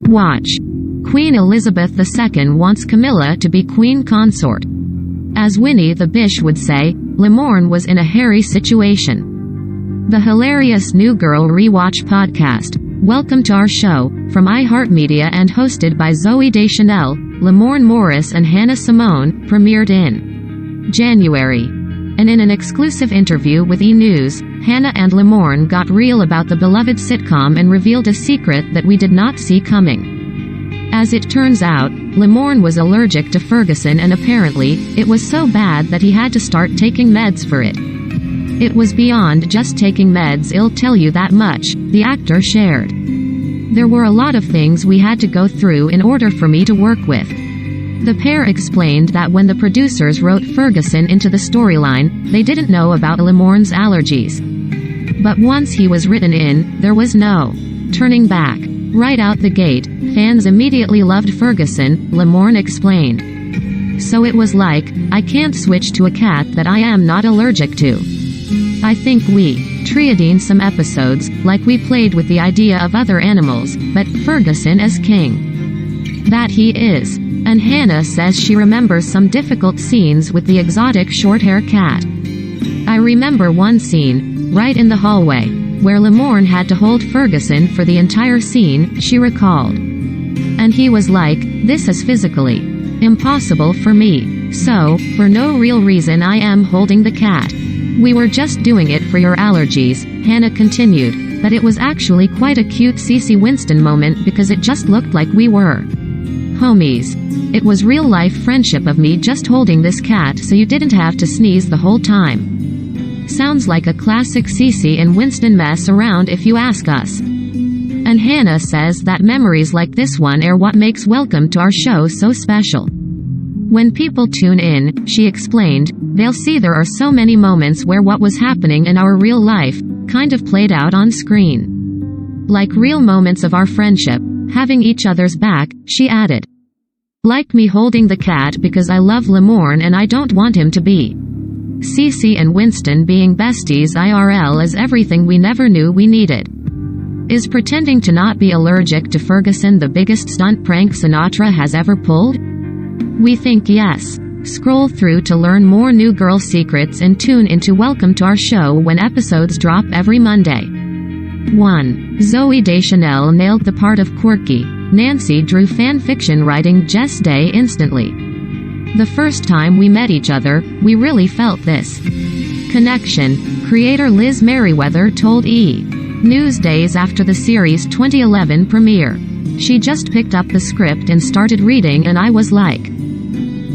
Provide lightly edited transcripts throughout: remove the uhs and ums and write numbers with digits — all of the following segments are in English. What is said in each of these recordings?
Watch. Queen Elizabeth II wants Camilla to be queen consort. As Winnie the Bish would say, Lamorne was in a hairy situation. The hilarious New Girl Rewatch podcast. Welcome to our show, from iHeartMedia and hosted by Zooey Deschanel, Lamorne Morris and Hannah Simone, premiered in January. And in an exclusive interview with E! News, Hannah and Lamorne got real about the beloved sitcom and revealed a secret that we did not see coming. As it turns out, Lamorne was allergic to Ferguson, and apparently, it was so bad that he had to start taking meds for it. It was beyond just taking meds, I'll tell you that much, the actor shared. There were a lot of things we had to go through in order for me to work with. The pair explained that when the producers wrote Ferguson into the storyline, they didn't know about Lamorne's allergies. But once he was written in, there was no turning back. Right out the gate, fans immediately loved Ferguson, Lamorne explained. So it was like, I can't switch to a cat that I am not allergic to. I think we triadine some episodes, like we played with the idea of other animals, but Ferguson as king. That he is. And Hannah says she remembers some difficult scenes with the exotic short-hair cat. I remember one scene, right in the hallway, where Lamorne had to hold Ferguson for the entire scene, she recalled. And he was like, this is physically impossible for me. So, for no real reason I am holding the cat. We were just doing it for your allergies, Hannah continued, but it was actually quite a cute Cece Winston moment because it just looked like we were homies. It was real-life friendship of me just holding this cat so you didn't have to sneeze the whole time. Sounds like a classic Cece and Winston mess around if you ask us. And Hannah says that memories like this one are what makes Welcome to our show so special. When people tune in, she explained, they'll see there are so many moments where what was happening in our real life kind of played out on screen. Like real moments of our friendship, having each other's back, she added. Like me holding the cat because I love Lamorne and I don't want him to be. Cece and Winston being besties IRL is everything we never knew we needed. Is pretending to not be allergic to Ferguson the biggest stunt prank Sinatra has ever pulled? We think yes. Scroll through to learn more New Girl secrets and tune into Welcome to our show when episodes drop every Monday. 1. Zooey Deschanel nailed the part of quirky Nancy Drew fan fiction writing Jess Day instantly. The first time we met each other, we really felt this connection, creator Liz Merriweather told E! News days after the series' 2011 premiere. She just picked up the script and started reading and I was like,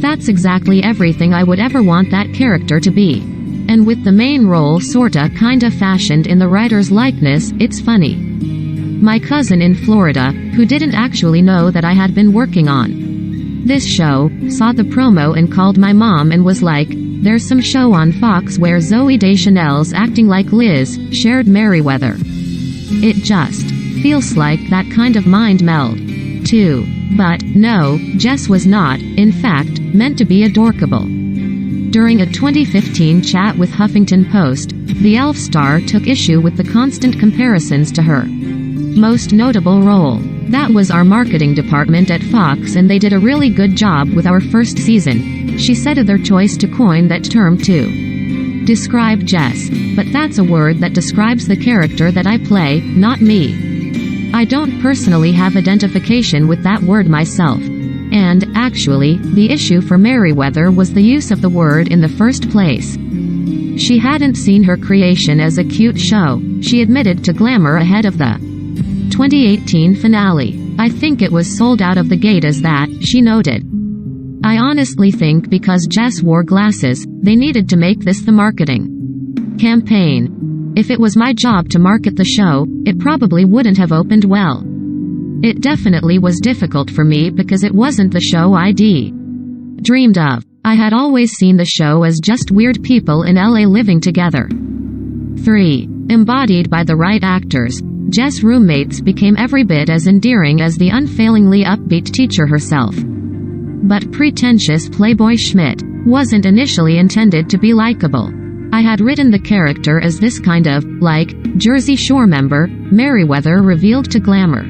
that's exactly everything I would ever want that character to be. And with the main role sorta kinda fashioned in the writer's likeness, it's funny. My cousin in Florida, who didn't actually know that I had been working on this show, saw the promo and called my mom and was like, there's some show on Fox where Zooey Deschanel's acting like Liz, shared Merriweather. It just feels like that kind of mind meld. 2. But, no, Jess was not, in fact, meant to be adorkable. During a 2015 chat with Huffington Post, the ELF star took issue with the constant comparisons to her most notable role. That was our marketing department at Fox and they did a really good job with our first season, she said of their choice to coin that term to describe Jess. But that's a word that describes the character that I play, not me. I don't personally have identification with that word myself. And, actually, the issue for Merriweather was the use of the word in the first place. She hadn't seen her creation as a cute show, she admitted to Glamour ahead of the 2018 finale. I think it was sold out of the gate as that, she noted. I honestly think because Jess wore glasses, they needed to make this the marketing campaign. If it was my job to market the show, it probably wouldn't have opened well. It definitely was difficult for me because it wasn't the show I'd dreamed of. I had always seen the show as just weird people in LA living together. 3. Embodied by the right actors, Jess' roommates became every bit as endearing as the unfailingly upbeat teacher herself. But pretentious Playboy Schmidt wasn't initially intended to be likable. I had written the character as this kind of, like, Jersey Shore member, Merriweather revealed to Glamour.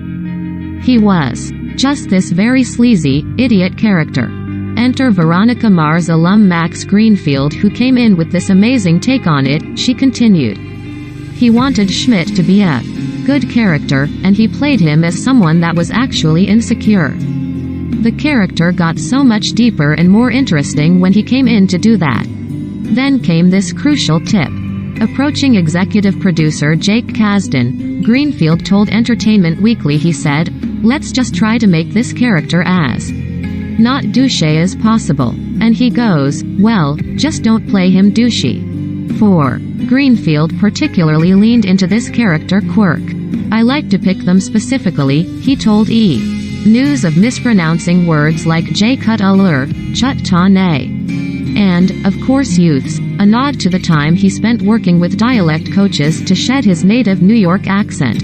He was just this very sleazy, idiot character. Enter Veronica Mars alum Max Greenfield, who came in with this amazing take on it. She continued. He wanted Schmidt to be a good character, and he played him as someone that was actually insecure. The character got so much deeper and more interesting when he came in to do that. Then came this crucial tip. Approaching executive producer Jake Kasdan, Greenfield told Entertainment Weekly, he said, "Let's just try to make this character as not douchey as possible." And he goes, "Well, just don't play him douchey." 4. Greenfield particularly leaned into this character quirk. "I like to pick them specifically," he told E! News, of mispronouncing words like J-cut allure, chut ta ne. And, of course, youths, a nod to the time he spent working with dialect coaches to shed his native New York accent.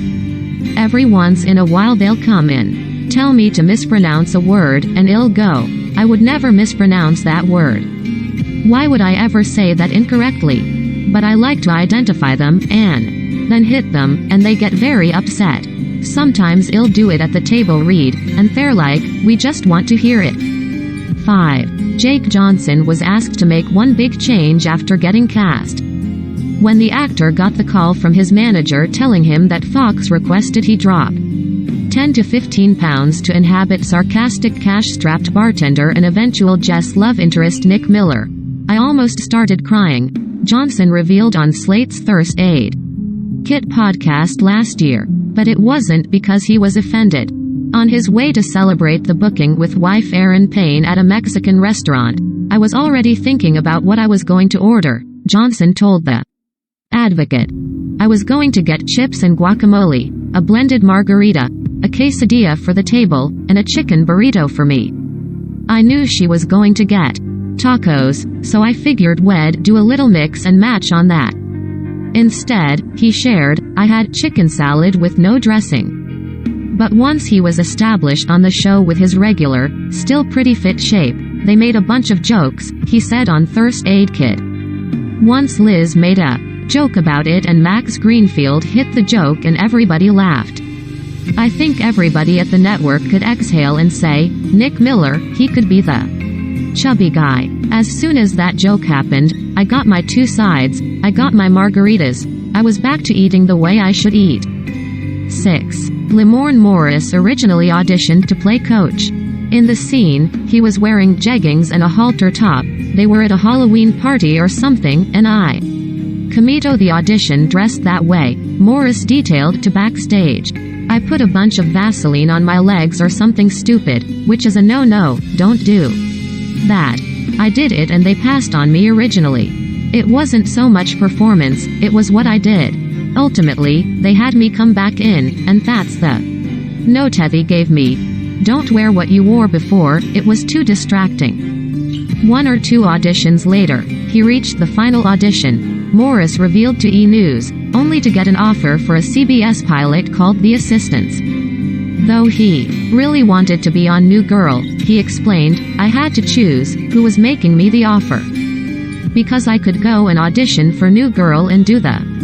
Every once in a while they'll come in, tell me to mispronounce a word, and I'll go, I would never mispronounce that word. Why would I ever say that incorrectly? But I like to identify them, and then hit them, and they get very upset. Sometimes I'll do it at the table read, and they're like, we just want to hear it. 5. Jake Johnson was asked to make one big change after getting cast. When the actor got the call from his manager telling him that Fox requested he drop 10 to 15 pounds to inhabit sarcastic cash-strapped bartender and eventual Jess love interest Nick Miller, I almost started crying, Johnson revealed on Slate's Thirst Aid Kit podcast last year. But it wasn't because he was offended. On his way to celebrate the booking with wife Erin Payne at a Mexican restaurant, I was already thinking about what I was going to order, Johnson told the Advocate. I was going to get chips and guacamole, a blended margarita, a quesadilla for the table, and a chicken burrito for me. I knew she was going to get tacos, so I figured we'd do a little mix and match on that. Instead, he shared, I had chicken salad with no dressing. But once he was established on the show with his regular, still pretty fit shape, they made a bunch of jokes, he said on Thirst Aid Kit. Once Liz made a joke about it and Max Greenfield hit the joke and everybody laughed. I think everybody at the network could exhale and say, Nick Miller, he could be the chubby guy. As soon as that joke happened, I got my two sides, I got my margaritas, I was back to eating the way I should eat. 6. Lamorne Morris originally auditioned to play Coach. In the scene, he was wearing jeggings and a halter top, they were at a Halloween party or something, and I committed the audition dressed that way, Morris detailed to backstage. I put a bunch of Vaseline on my legs or something stupid, which is a no-no, don't do that. I did it and they passed on me originally. It wasn't so much performance, it was what I did. Ultimately, they had me come back in, and that's the note he gave me. Don't wear what you wore before, it was too distracting. 1 or 2 auditions later, he reached the final audition, Morris revealed to E! News, only to get an offer for a CBS pilot called The Assistants. Though he really wanted to be on New Girl, he explained, I had to choose who was making me the offer. Because I could go and audition for New Girl and do the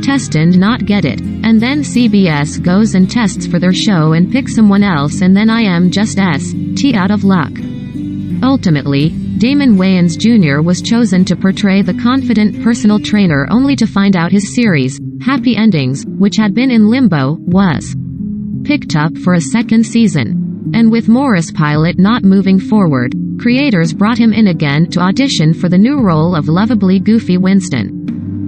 test and not get it, and then CBS goes and tests for their show and picks someone else, and then I am just out of luck. Ultimately, Damon Wayans Jr. was chosen to portray the confident personal trainer only to find out his series, Happy Endings, which had been in limbo, was picked up for a second season. And with Morris' pilot not moving forward, creators brought him in again to audition for the new role of lovably goofy Winston.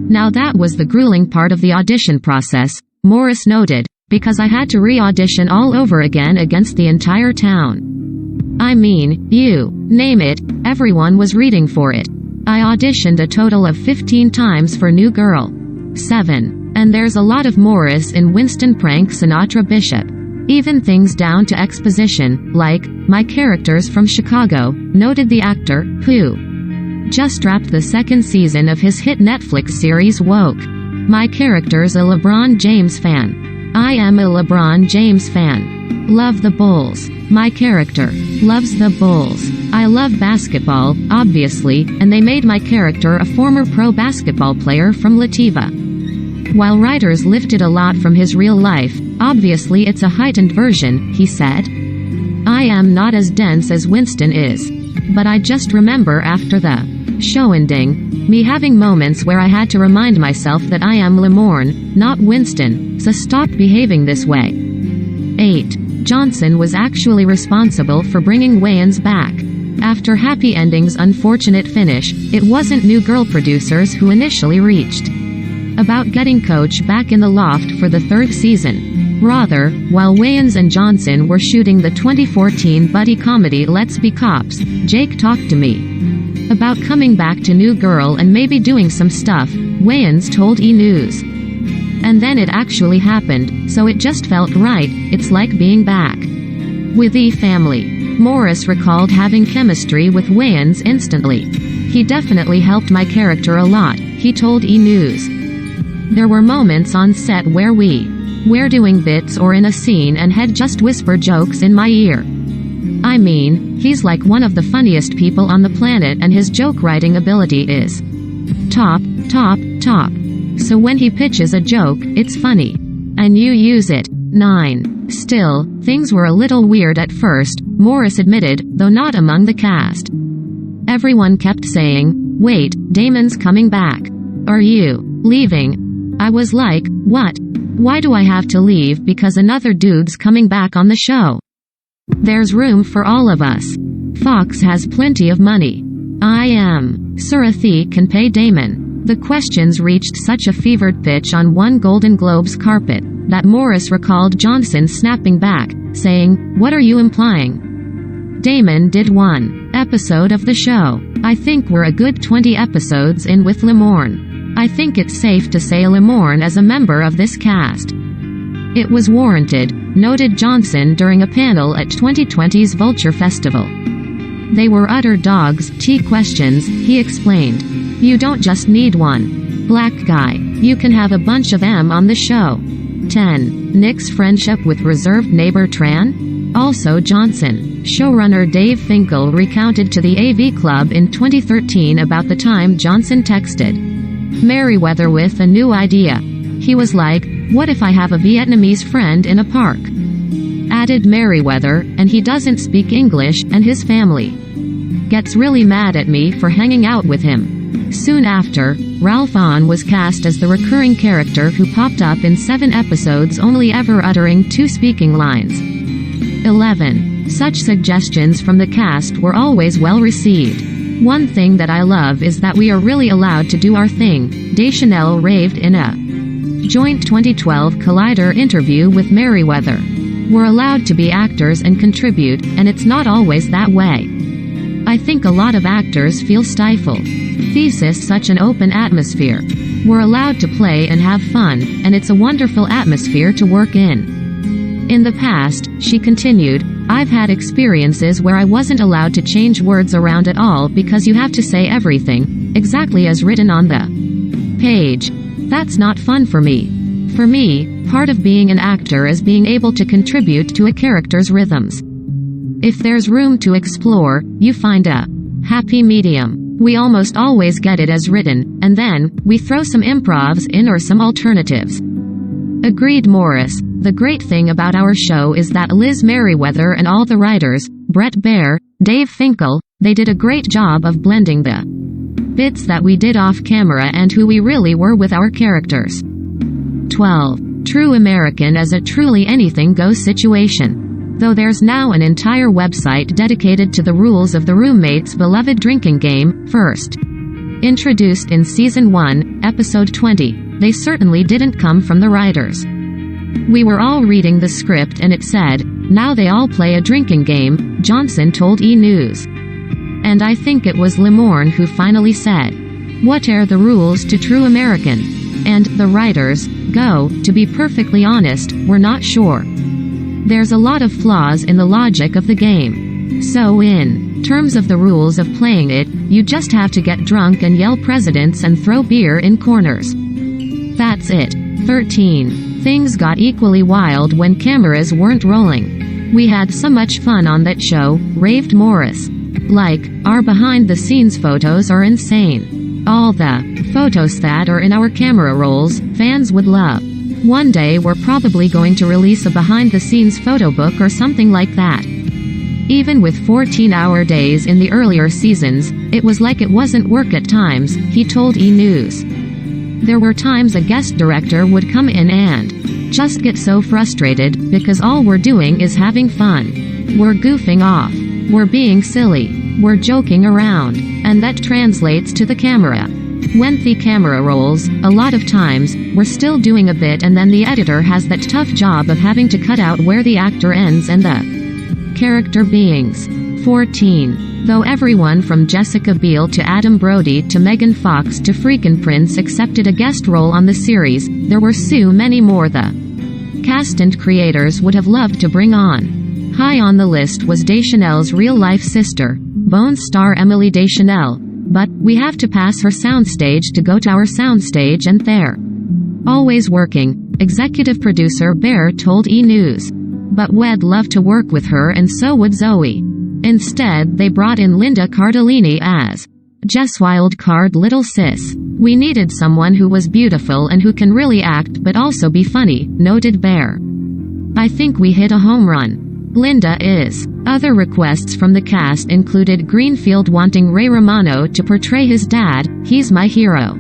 Now that was the grueling part of the audition process, Morris noted, because I had to re-audition all over again against the entire town. I mean, you name it, everyone was reading for it. I auditioned a total of 15 times for New Girl. 7. And there's a lot of Morris in Winston prank Sinatra Bishop. Even things down to exposition, like, my characters from Chicago, noted the actor, who just wrapped the second season of his hit Netflix series Woke. My character's a LeBron James fan. I am a LeBron James fan. Love the Bulls. My character loves the Bulls. I love basketball, obviously, and they made my character a former pro basketball player from Lativa. While writers lifted a lot from his real life, Obviously it's a heightened version, he said. I am not as dense as Winston is. But I just remember after the show ending, me having moments where I had to remind myself that I am Lamorne, not Winston, so stop behaving this way. 8. Johnson was actually responsible for bringing Wayans back. After Happy Ending's unfortunate finish, it wasn't New Girl producers who initially reached about getting Coach back in the loft for the 3rd season. Rather, while Wayans and Johnson were shooting the 2014 buddy comedy Let's Be Cops, Jake talked to me about coming back to New Girl and maybe doing some stuff, Wayans told E! News. And then it actually happened, so it just felt right. It's like being back with E! Family. Morris recalled having chemistry with Wayans instantly. He definitely helped my character a lot, he told E! News. There were moments on set where we were doing bits or in a scene and had just whisper jokes in my ear. I mean, he's like one of the funniest people on the planet and his joke writing ability is top. So when he pitches a joke, it's funny. And you use it. 9. Still, things were a little weird at first, Morris admitted, though not among the cast. Everyone kept saying, "Wait, Damon's coming back. Are you leaving?" I was like, "What? Why do I have to leave because another dude's coming back on the show? There's room for all of us. Fox has plenty of money. I am sure they can pay Damon." The questions reached such a fevered pitch on one Golden Globes carpet that Morris recalled Johnson snapping back, saying, "What are you implying? Damon did one episode of the show. I think we're a good 20 episodes in with Lamorne. I think it's safe to say Lamorne as a member of this cast. It was warranted," noted Johnson during a panel at 2020's Vulture Festival. "They were utter dogs, questions," he explained. "You don't just need one black guy. You can have a bunch of them on the show." 10. Nick's friendship with reserved neighbor Tran? Also Johnson. Showrunner Dave Finkel recounted to the AV Club in 2013 about the time Johnson texted Merriweather with a new idea. He was like, "What if I have a Vietnamese friend in a park?" Added Merriweather, "And he doesn't speak English, and his family gets really mad at me for hanging out with him." Soon after, Ralph Hahn was cast as the recurring character who popped up in 7 episodes, only ever uttering 2 speaking lines. 11. Such suggestions from the cast were always well received. "One thing that I love is that we are really allowed to do our thing," Deschanel raved in a joint 2012 Collider interview with Merriweather. "We're allowed to be actors and contribute, and it's not always that way. I think a lot of actors feel stifled. Thesis such an open atmosphere. We're allowed to play and have fun, and it's a wonderful atmosphere to work in." In the past, she continued, "I've had experiences where I wasn't allowed to change words around at all because you have to say everything exactly as written on the page. That's not fun for me. For me, part of being an actor is being able to contribute to a character's rhythms. If there's room to explore, you find a happy medium. We almost always get it as written, and then we throw some improvs in or some alternatives." Agreed Morris. "The great thing about our show is that Liz Merriweather and all the writers, Brett Baer, Dave Finkel, they did a great job of blending the bits that we did off camera and who we really were with our characters." 12. True American as a truly anything goes situation. Though there's now an entire website dedicated to the rules of the roommates' beloved drinking game, First introduced in Season 1, Episode 20, they certainly didn't come from the writers. We were all reading the script and it said, "Now they all play a drinking game," Johnson told E! News. And I think it was Lamorne who finally said, "What are the rules to true American?" And the writers, to be perfectly honest, we're not sure. There's a lot of flaws in the logic of the game. So in terms of the rules of playing it, you just have to get drunk and yell presidents and throw beer in corners. That's it. 13. Things got equally wild when cameras weren't rolling. "We had so much fun on that show," raved Morris. "Like, our behind-the-scenes photos are insane. All the photos that are in our camera rolls, fans would love. One day we're probably going to release a behind-the-scenes photo book or something like that. Even with 14-hour days in the earlier seasons, it was like it wasn't work at times, he told E! News. There were times a guest director would come in and just get so frustrated, because all we're doing is having fun. We're goofing off. We're being silly. We're joking around. And that translates to the camera. When the camera rolls, a lot of times, we're still doing a bit and then the editor has that tough job of having to cut out where the actor ends and the character beings. 14. Though everyone from Jessica Biel to Adam Brody to Megan Fox to freakin' Prince accepted a guest role on the series, there were so many more the cast and creators would have loved to bring on. High on the list was Deschanel's real-life sister, Bones star Emily Deschanel, but we have to pass her soundstage to go to our soundstage and they're always working, executive producer Bear told E! News. But we'd love to work with her and so would Zoe. Instead, they brought in Linda Cardellini as Jess Wildcard Little Sis. We needed someone who was beautiful and who can really act but also be funny, noted Bear. I think we hit a home run. Linda is. Other requests from the cast included Greenfield wanting Ray Romano to portray his dad, he's my hero.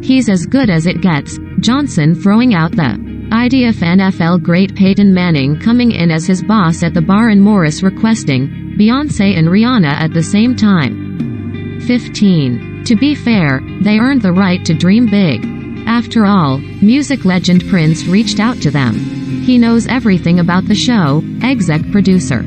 He's as good as it gets, Johnson throwing out the idea of NFL great Peyton Manning coming in as his boss at the bar and Morris requesting Beyoncé and Rihanna at the same time. 15. To be fair, they earned the right to dream big. After all, music legend Prince reached out to them. He knows everything about the show, exec producer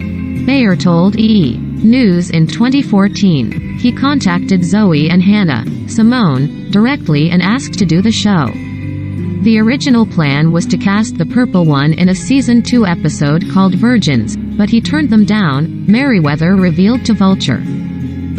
Bayer told E! News in 2014. He contacted Zoe and Hannah Simone directly and asked to do the show. The original plan was to cast the Purple One in a Season 2 episode called Virgins, but he turned them down, Merriweather revealed to Vulture.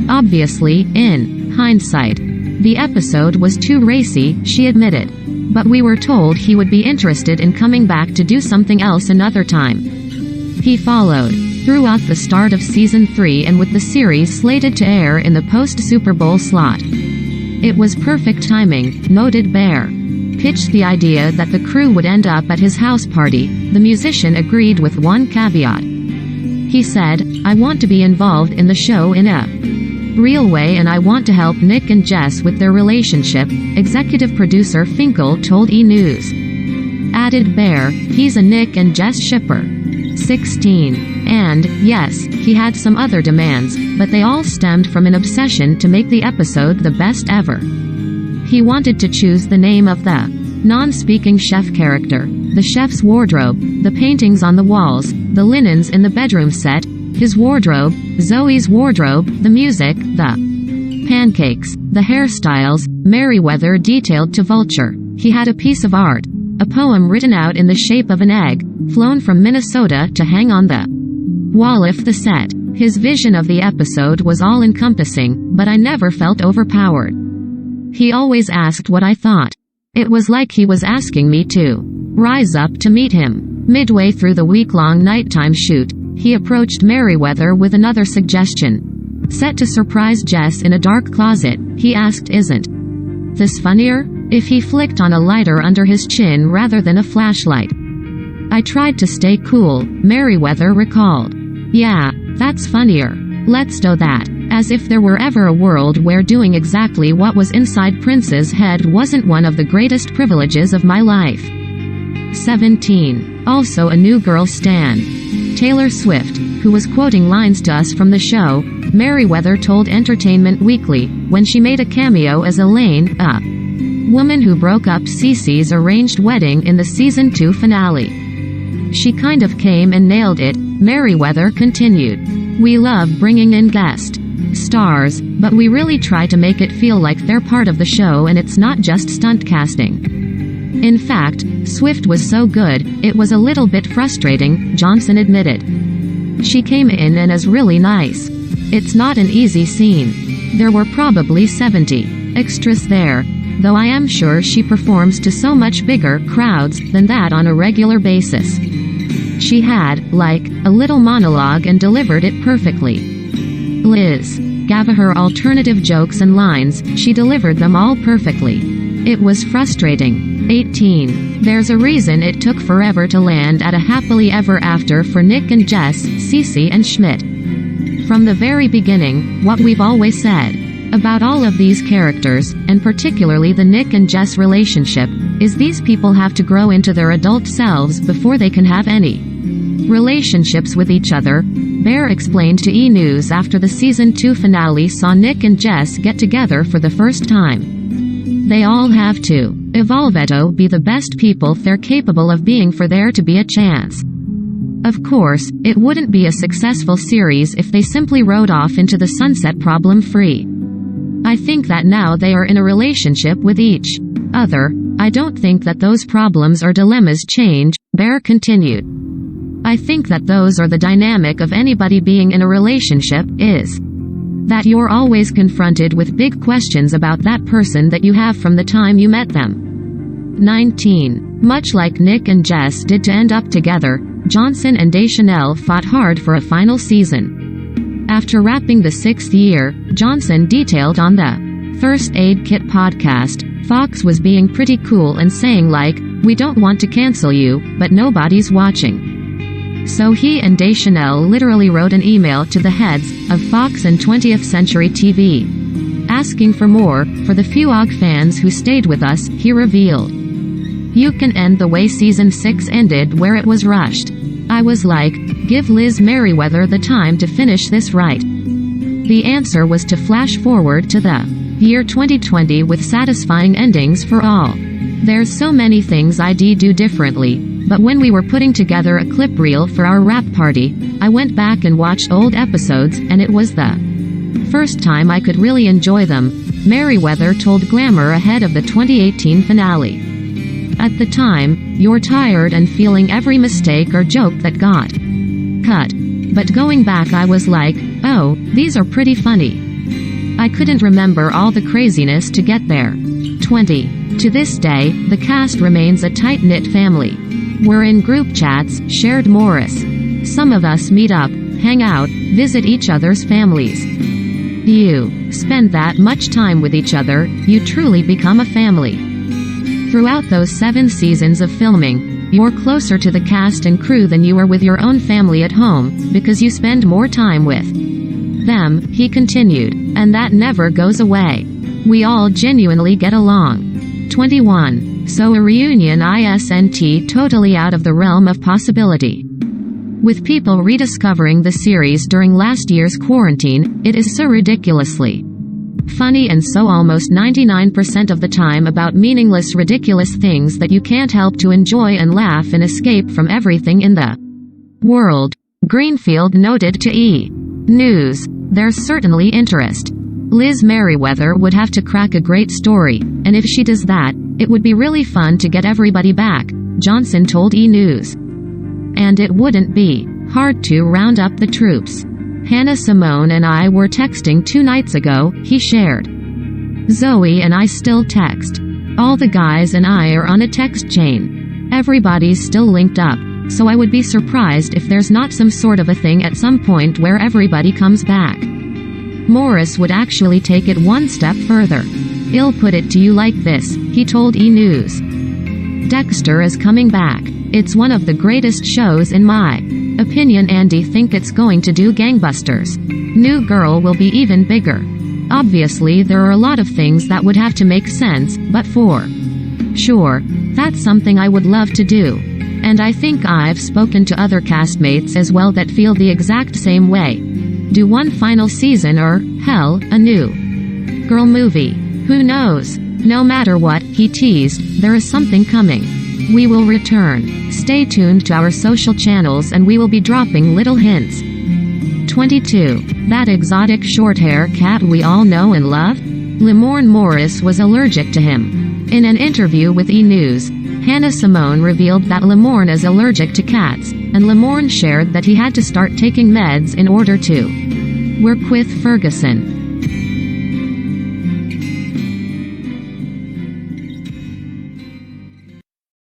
Obviously, in hindsight, the episode was too racy, she admitted. But we were told he would be interested in coming back to do something else another time. He followed throughout the start of Season 3 and with the series slated to air in the post-Super Bowl slot. It was perfect timing, noted Bear. Pitched the idea that the crew would end up at his house party, the musician agreed with one caveat. He said, I want to be involved in the show in a real way and I want to help Nick and Jess with their relationship, executive producer Finkel told E! News. Added Bear, he's a Nick and Jess shipper. 16. And, yes, he had some other demands, but they all stemmed from an obsession to make the episode the best ever. He wanted to choose the name of the non-speaking chef character, the chef's wardrobe, the paintings on the walls, the linens in the bedroom set, his wardrobe, Zoe's wardrobe, the music, the pancakes, the hairstyles, Merriweather detailed to Vulture. He had a piece of art, a poem written out in the shape of an egg, flown from Minnesota to hang on the wall of the set. His vision of the episode was all-encompassing, but I never felt overpowered. He always asked what I thought. It was like he was asking me to rise up to meet him. Midway through the week-long nighttime shoot, he approached Merriweather with another suggestion. Set to surprise Jess in a dark closet, he asked, isn't this funnier? If he flicked on a lighter under his chin rather than a flashlight. I tried to stay cool, Merriweather recalled. Yeah, that's funnier. Let's do that. As if there were ever a world where doing exactly what was inside Prince's head wasn't one of the greatest privileges of my life. 17. Also a new girl stan. Taylor Swift, who was quoting lines to us from the show, Merriweather told Entertainment Weekly, when she made a cameo as Elaine, a woman who broke up Cece's arranged wedding in the Season 2 finale. She kind of came and nailed it, Merriweather continued. We love bringing in guest stars, but we really try to make it feel like they're part of the show and it's not just stunt casting. In fact, Swift was so good, it was a little bit frustrating, Johnson admitted. She came in and is really nice. It's not an easy scene. There were probably 70 extras there, though I am sure she performs to so much bigger crowds than that on a regular basis. She had, like, a little monologue and delivered it perfectly. Liz gave her alternative jokes and lines, she delivered them all perfectly. It was frustrating. 18. There's a reason it took forever to land at a happily ever after for Nick and Jess, Cece and Schmidt. From the very beginning, what we've always said about all of these characters, and particularly the Nick and Jess relationship, is these people have to grow into their adult selves before they can have any relationships with each other. Bear explained to E! News after the season 2 finale saw Nick and Jess get together for the first time. They all have to evolve, be the best people they're capable of being for there to be a chance. Of course, it wouldn't be a successful series if they simply rode off into the sunset problem-free. I think that now they are in a relationship with each other, I don't think that those problems or dilemmas change, Bear continued. I think that those are the dynamic of anybody being in a relationship, is that you're always confronted with big questions about that person that you have from the time you met them. 19. Much like Nick and Jess did to end up together, Johnson and Deschanel fought hard for a final season. After wrapping the 6th year, Johnson detailed on the First Aid Kit podcast, Fox was being pretty cool and saying like, we don't want to cancel you, but nobody's watching. So he and Deschanel literally wrote an email to the heads of Fox and 20th Century TV, asking for more. For the few OG fans who stayed with us, he revealed, you can end the way season 6 ended, where it was rushed. I was like, give Liz Merriweather the time to finish this right. The answer was to flash forward to the year 2020 with satisfying endings for all. There's so many things I'd do differently, but when we were putting together a clip reel for our wrap party, I went back and watched old episodes, and it was the first time I could really enjoy them, Merriweather told Glamour ahead of the 2018 finale. At the time, you're tired and feeling every mistake or joke that got cut. But going back I was like, oh, these are pretty funny. I couldn't remember all the craziness to get there. 20. To this day, the cast remains a tight-knit family. We're in group chats, shared Morris. Some of us meet up, hang out, visit each other's families. You spend that much time with each other, you truly become a family. Throughout those 7 seasons of filming, you're closer to the cast and crew than you are with your own family at home, because you spend more time with them, he continued. And that never goes away. We all genuinely get along. 21. So a reunion isn't totally out of the realm of possibility. With people rediscovering the series during last year's quarantine, it is so ridiculously funny and so almost 99% of the time about meaningless ridiculous things that you can't help to enjoy and laugh and escape from everything in the world. Greenfield noted to E! News. There's certainly interest. Liz Merriweather would have to crack a great story, and if she does that, it would be really fun to get everybody back, Johnson told E! News. And it wouldn't be hard to round up the troops. Hannah Simone and I were texting 2 nights ago, he shared. Zoe and I still text. All the guys and I are on a text chain. Everybody's still linked up, so I would be surprised if there's not some sort of a thing at some point where everybody comes back. Morris would actually take it one step further. I'll put it to you like this, he told E! News. Dexter is coming back. It's one of the greatest shows in my opinion, and I think it's going to do gangbusters. New Girl will be even bigger. Obviously there are a lot of things that would have to make sense, but for sure, that's something I would love to do. And I think I've spoken to other castmates as well that feel the exact same way. Do one final season or, hell, a new girl movie. Who knows? No matter what, he teased, there is something coming. We will return. Stay tuned to our social channels and we will be dropping little hints. 22. That exotic short-hair cat we all know and love? Lamorne Morris was allergic to him. In an interview with E! News, Hannah Simone revealed that Lamorne is allergic to cats, and Lamorne shared that he had to start taking meds in order to work with Ferguson.